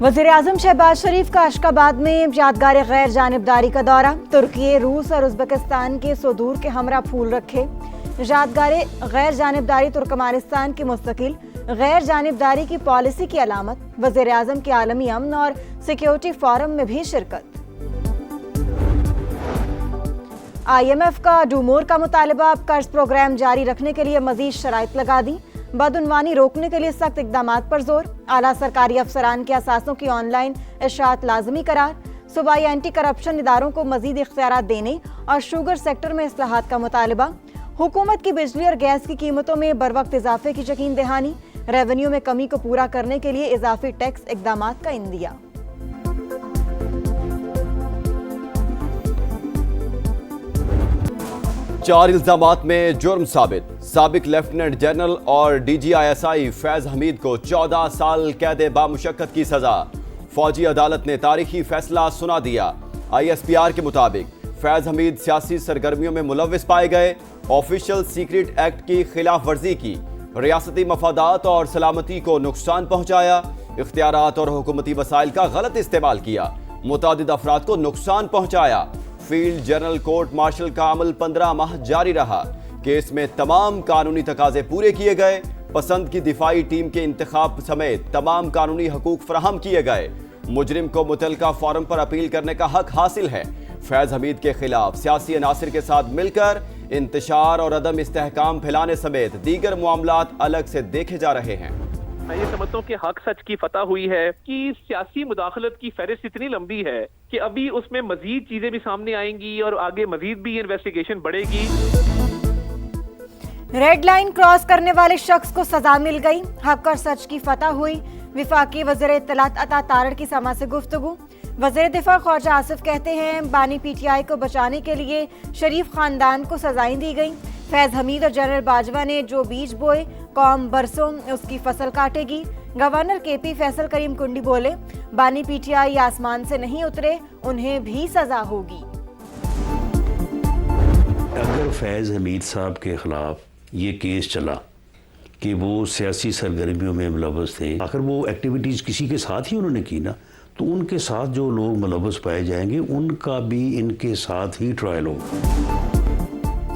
वज़ीर-ए-आज़म शहबाज शरीफ का अशकाबाद में यादगार गैर जानिबदारी का दौरा। तुर्की, रूस और उज़्बेकिस्तान के सुदूर के हमरा फूल रखे। यादगार गैर जानिबदारी तुर्कमानिस्तान की मुस्तकिल गैर जानिबदारी की पॉलिसी की अलामत। वज़ीर-ए-आज़म के आलमी अमन और सिक्योरिटी फोरम में भी शिरकत। IMF का डूमोर का मुतालबा, अब कर्ज प्रोग्राम जारी रखने के लिए मजीद शराइत लगा दी। बदउनवानी रोकने के लिए सख्त इक़दामात पर जोर। आला सरकारी अफसरान के असासों की ऑनलाइन इशाअत लाजमी करार। सूबाई एंटी करप्शन इदारों को मजीद इख्तियारात देने और शुगर सेक्टर में इस्लाहात का मुतालबा। हुकूमत की बिजली और गैस की कीमतों में बरवक्त इजाफे की यकीन दहानी। रेवेन्यू में कमी को पूरा करने के लिए इजाफी टैक्स इक़दामात का इंदिया। चार इल्जामात में जुर्म साबित। साबिक लेफ्टिनेंट जनरल और DGISI फैज हमीद को 14 साल कैद बामुशक्कत की सजा। फौजी अदालत ने तारीखी फैसला सुना दिया। ISPR के मुताबिक फैज हमीद सियासी सरगर्मियों में मुलव्विस पाए गए, ऑफिशियल सीक्रेट एक्ट की खिलाफ वर्जी की, रियासती मफादात और सलामती को नुकसान पहुंचाया, इख्तियारात और हुकूमती वसाइल का गलत इस्तेमाल किया, मुतादिद अफराद को नुकसान पहुंचाया। फील्ड जनरल कोर्ट मार्शल का अमल 15 माह जारी रहा। केस में तमाम कानूनी तकाजे पूरे किए गए। पसंद की दिफाई टीम के इंतखाब समेत तमाम कानूनी हकूक फराहम किए गए। मुजरिम को मुतलका फॉरम पर अपील करने का हक हासिल है। फैज हमीद के खिलाफ सियासी अनासिर के साथ मिलकर इंतशार और अदम इस्तेहकाम फैलाने समेत दीगर मामलात अलग से देखे जा रहे हैं। मैं ये समझता हूँ कि हक सच की फतह हुई है कि सियासी मुदाखलत की फहरिस्त इतनी लंबी है कि अभी उसमें मजीद चीजें भी सामने आएंगी और आगे मजीद भी इन्वेस्टिगेशन बढ़ेगी। रेड लाइन क्रॉस करने वाले शख्स को सजा मिल गई। हक और सच की फतह हुई। विफाकी वज़ीर इत्तलात अता तारड़ की समा से गुफ्तगू। वज़ीर दिफा ख्वाजा आसिफ कहते हैं, बानी PTI को बचाने के लिए शरीफ खानदान को सजाएं दी गई। फैज हमीद और जनरल बाजवा ने जो बीज बोए, कौम बरसों उसकी फसल काटेगी। गवर्नर KP फैसल करीम कुंडी बोले, बानी PTI आसमान से नहीं उतरे, उन्हें भी सजा होगी। अगर फैज हमीद साहब के खिलाफ ये केस चला कि वो सियासी सरगर्मियों में मुलव्वस थे, आखिर वो एक्टिविटीज़ किसी के साथ ही उन्होंने की ना, तो उनके साथ जो लोग मुलव्वस पाए जाएंगे उनका भी इनके साथ ही ट्रायल होगा।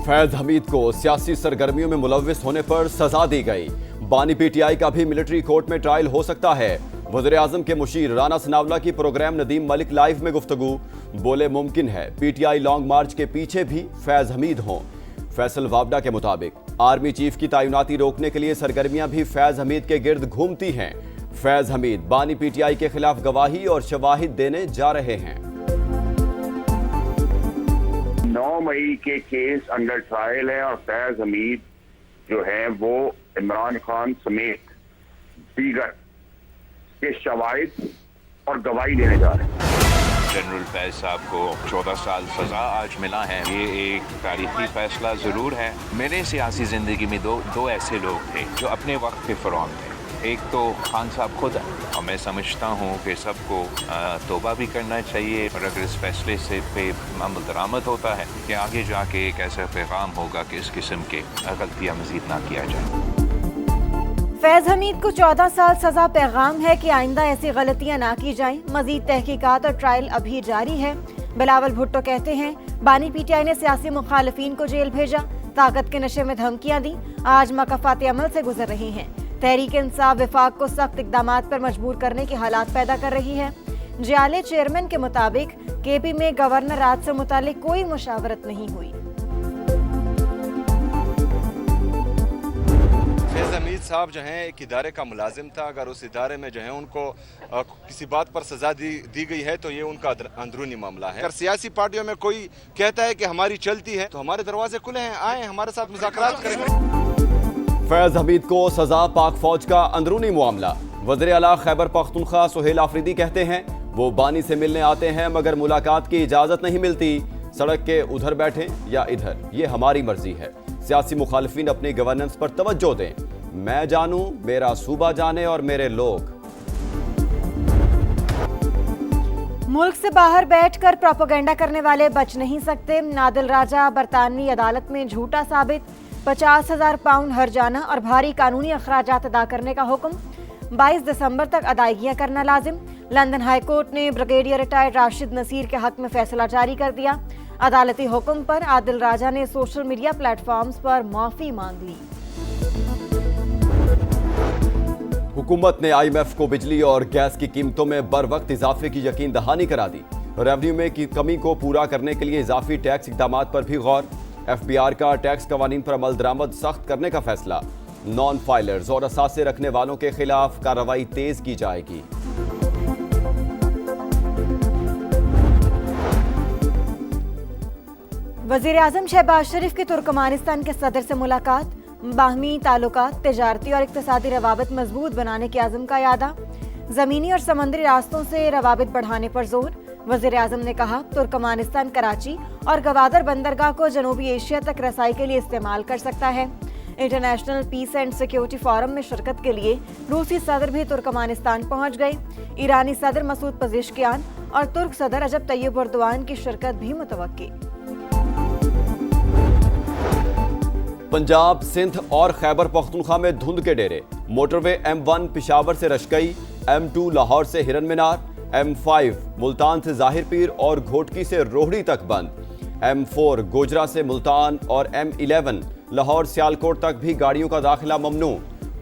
फैज हमीद को सियासी सरगर्मियों में मुलव्विस होने पर सजा दी गई। बानी PTI का भी मिलिट्री कोर्ट में ट्रायल हो सकता है। वज़ीर-ए-आज़म के मुशीर राना सनावला की प्रोग्राम नदीम मलिक लाइव में गुफ्तगू। बोले, मुमकिन है PTI लॉन्ग मार्च के पीछे भी फैज हमीद हों। फैसल वावडा के मुताबिक आर्मी चीफ की तैनाती रोकने के लिए सरगर्मियां भी फैज हमीद के गिर्द घूमती हैं। फैज हमीद बानी PTI के खिलाफ गवाही और शवाहिद देने जा रहे हैं। 9 मई के केस अंडर ट्रायल है और फैज हमीद जो है वो इमरान खान समेत दीगर के शवाहिद और गवाही देने जा रहे हैं। जनरल फैज साहब को 14 साल सजा आज मिला है। ये एक तारीखी फैसला जरूर है। मेरे सियासी जिंदगी में दो ऐसे लोग थे जो अपने वक्त के फरौन थे। एक तो खान साहब खुद है और मैं समझता हूँ कि सबको तौबा भी करना चाहिए और अगर इस फैसले से पे अमल दरामद होता है कि आगे जाके एक ऐसा पैगाम होगा कि इस किस्म के गलतियाँ मजीद ना किया जाए। फैज हमीद को 14 साल सजा पैगाम है कि आइंदा ऐसी गलतियां ना की जाएं। मजीद तहकीकात और ट्रायल अभी जारी है। बिलावल भुट्टो कहते हैं, बानी PTI ने सियासी मुखालिफिन को जेल भेजा, ताकत के नशे में धमकियां दी, आज मकफात अमल से गुजर रही हैं। तहरीक इंसाफ विफाक को सख्त इक़दामात पर मजबूर करने के हालात पैदा कर रही है। जियाले चेयरमैन के मुताबिक KP में गवर्नर राज से मुतालिक कोई मुशावरत नहीं हुई। फैज हमीद साहब जो हैं एक इदारे का मुलाजिम था। अगर उस इदारे में जो है उनको किसी बात पर सजा दी गई है तो ये उनका अंदरूनी मामला है। अगर सियासी पार्टियों में कोई कहता है कि हमारी चलती है तो हमारे दरवाजे खुले हैं, आए हमारे साथ मुज़ाकरात करें। फैज हमीद को सजा पाक फौज का अंदरूनी मामला। वज़ीर आला खैबर पख्तूनख्वा सुहेल आफरीदी कहते हैं, वो बानी से मिलने आते हैं मगर मुलाकात की इजाजत नहीं मिलती। सड़क के उधर बैठे या इधर, ये हमारी मर्जी है। सियासी मुखालिफिन अपनी गवर्नेंस पर तवज्जो दें। मैं जानूं, मेरा सूबा जाने और मेरे लोग। मुल्क से बाहर बैठकर प्रोपेगेंडा करने वाले बच नहीं सकते। नादिल राजा बरतानवी अदालत में झूठा साबित। 50,000 पाउंड हर्जाना और भारी कानूनी अखराजात अदा करने का हुक्म। 22 दिसंबर तक अदायगियां करना लाजिम। लंदन हाईकोर्ट ने ब्रिगेडियर रिटायर्ड राशिद नसीर के हक में फैसला जारी कर दिया। अदालती हुक्म पर आदिल राजा ने सोशल मीडिया प्लेटफॉर्म्स पर माफी मांग ली। हुकूमत ने IMF को बिजली और गैस की कीमतों में बर वक्त इजाफे की यकीन दहानी करा दी। रेवेन्यू में की कमी को पूरा करने के लिए इजाफी टैक्स इकदाम पर भी गौर। FBR का टैक्स कवानीन पर अमल दरामद सख्त करने का फैसला। नॉन फाइलर्स और असासे रखने वालों के खिलाफ कार्रवाई तेज की जाएगी। वज़ीर-ए-आज़म शहबाज शरीफ की तुर्कमानिस्तान के सदर से मुलाकात। बाहमी ताल्लुकात, तिजारती और इक्तिसादी रवाबित मजबूत बनाने के आज़म का यादा। ज़मीनी और समंदरी रास्तों से रवाबित बढ़ाने पर जोर। वज़ीर-ए-आज़म ने कहा तुर्कमानिस्तान कराची और गवादर बंदरगाह को जनूबी एशिया तक रसाई के लिए इस्तेमाल कर सकता है। International peace and security forum में शिरकत के लिए रूसी सदर भी तुर्कमानिस्तान पहुंच गए। ईरानी सदर मसूद पज़ेश्कियान और तुर्क सदर रजब तय्यब एर्दोआन की शिरकत भी मुतवक्की। पंजाब, सिंध और खैबर पख्तूनख्वा में धुंध के डेरे। मोटरवे M1 पिशावर से रशकई, M2 लाहौर से हिरन मीनार, M5 मुल्तान से जाहिर पीर और घोटकी से रोहड़ी तक बंद। M4 गोजरा से मुल्तान और M11 लाहौर सियालकोट तक भी गाड़ियों का दाखिला ममनू।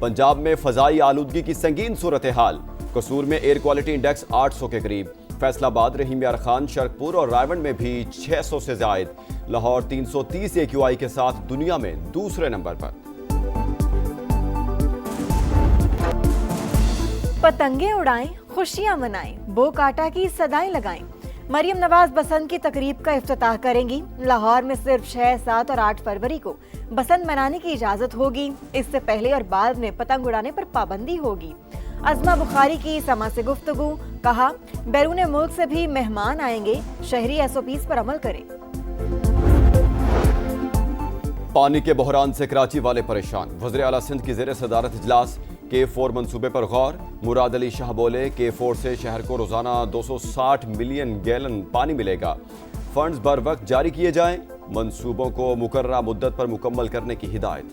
पंजाब में फजाई आलूदगी की संगीन सूरत हाल। कसूर में एयर क्वालिटी इंडेक्स 800 के करीब। फैसलाबाद, रहीम यार खान, शरकपुर और रायवंड में भी 600 से ज्यादा। लाहौर 330 AQI के साथ दुनिया में दूसरे नंबर पर। पतंगे उड़ाएं, खुशियां मनाएं, बो काटा की सदाएं लगाएं। मरियम नवाज बसंत की तकरीब का इफ्तिताह करेंगी। लाहौर में सिर्फ 6, 7 और 8 फरवरी को बसंत मनाने की इजाजत होगी। इससे पहले और बाद में पतंग उड़ाने पर पाबंदी होगी। अज़मा बुखारी की समा से गुफ्तगू, कहा बैरून मुल्क से भी मेहमान आएंगे, शहरी SOPs पर अमल करें। पानी के बहरान से कराची वाले परेशान। वज़ीर आला सिंध की ज़ेर सदारत इजलास। K4 मंसूबे पर गौर। मुराद अली शाह बोले K4 से शहर को रोजाना 260 मिलियन गैलन पानी मिलेगा। फंड्स बर वक्त जारी किए जाएं। मंसूबों को मुकर्ररा मुद्दत पर मुकम्मल करने की हिदायत।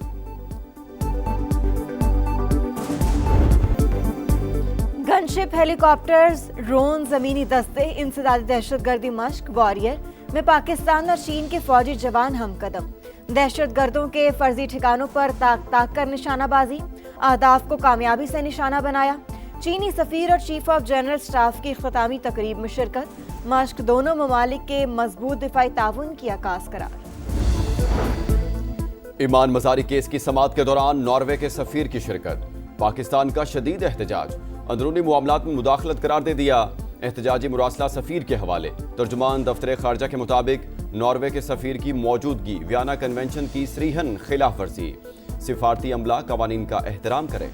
गनशिप, हेलीकॉप्टर्स, ड्रोन, जमीनी दस्ते, इंसदादी दहशतगर्दी मश्क, वॉरियर में पाकिस्तान और चीन के फौजी जवान हमकदम। दहशतगर्दों के फर्जी ठिकानों पर ताक कर निशानाबाजी। अहदाफ को कामयाबी से निशाना बनाया। चीनी सफीर और चीफ ऑफ जनरल स्टाफ की इख्तितामी तकरीब में शिरकत। मश्क दोनों ममालिक के मजबूत दिफाई ताउन की आकाश करार। ईमान मजारी केस की समाअत के दौरान नॉर्वे के सफीर की शिरकत। पाकिस्तान का शदीद एहतजाज। अंदरूनी मामलात में मुदाखलत करार दे दिया। एहतजाजी मुरासला सफीर के हवाले। तर्जुमान दफ्तर खारजा के मुताबिक नॉर्वे के सफीर की मौजूदगी वियना कन्वेंशन की सरीहन खिलाफ वर्जी। सिफारती अमला कवानीन का एहतराम करे।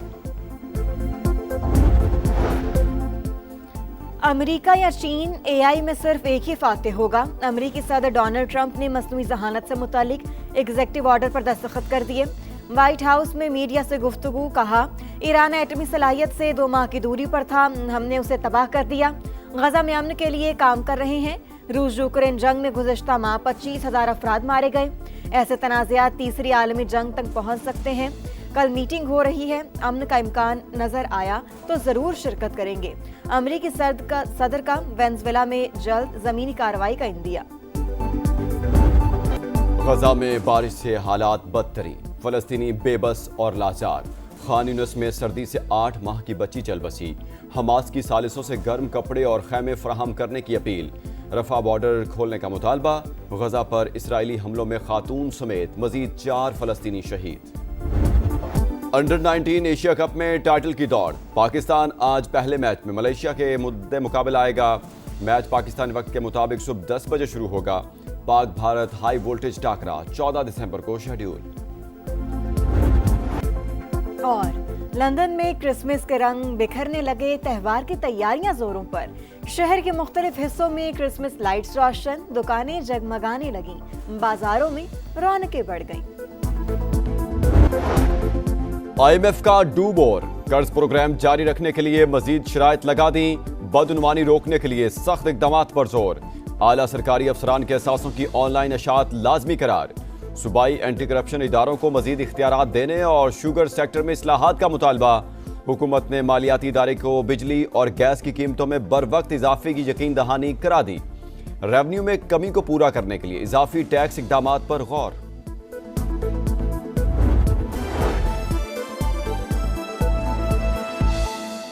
अमेरिका या चीन, AI में सिर्फ एक ही फातेह होगा। अमेरिकी सदर डोनाल्ड ट्रंप ने मसनूई जहानत से मुतालिक एग्जेक्टिव ऑर्डर पर दस्तखत कर दिए। व्हाइट हाउस में मीडिया से गुफ्तगू, कहा ईरान एटमी सलाहियत से 2 माह की दूरी पर था, हमने उसे तबाह कर दिया। गजा में अमन के लिए काम कर रहे हैं। रूस यूक्रेन जंग में गुज़श्ता माह 25,000 अफराद मारे गए। ऐसे तनाज़ात तीसरी आलमी जंग तक पहुंच सकते हैं। कल मीटिंग हो रही है, अमन का इम्कान नजर आया तो जरूर शिरकत करेंगे। अमेरिकी सदर का वेनेजुएला में जल्द जमीनी कार्रवाई का इंदिया। गजा में बारिश से हालात बदतरीन। फलस्तीनी बेबस और लाचार। खान यूनिस में सर्दी से 8 माह की बच्ची चल बसी। हमास की सालिसों से गर्म कपड़े और खैमे फराहम करने की अपील। रफा बॉर्डर खोलने का मुतालबा। गजा पर इसराइली हमलों में खातून समेत मजीद 4 फलस्तीनी शहीद। अंडर 19 एशिया कप में टाइटल की दौड़। पाकिस्तान आज पहले मैच में मलेशिया के मुद्दे मुकाबला आएगा। मैच पाकिस्तान वक्त के मुताबिक सुबह 10 बजे शुरू होगा। पाक भारत हाई वोल्टेज टाकरा 14 दिसंबर को शेड्यूल। और लंदन में क्रिसमस के रंग बिखरने लगे, त्यौहार की तैयारियां जोरों पर। शहर के मुख्तलिफ हिस्सों में क्रिसमस लाइट्स रोशन, दुकानें जगमगाने लगी, बाजारों में रौनकें बढ़ गईं। IMF का डू मोर। कर्ज प्रोग्राम जारी रखने के लिए मजीद शराइत लगा दी। बदउनवानी रोकने के लिए सख्त इकदाम पर जोर। आला सरकारी अफसरान के असासों की ऑनलाइन अशात लाजमी करार। सूबाई एंटी करप्शन इदारों को मजीद इख्तियारात देने और शुगर सेक्टर में इस्लाहात का मुतालबा। हुकूमत ने मालियाती इदारे को बिजली और गैस की कीमतों में बर वक्त इजाफे की यकीन दहानी करा दी। रेवेन्यू में कमी को पूरा करने के लिए इजाफी टैक्स इकदामात पर गौर।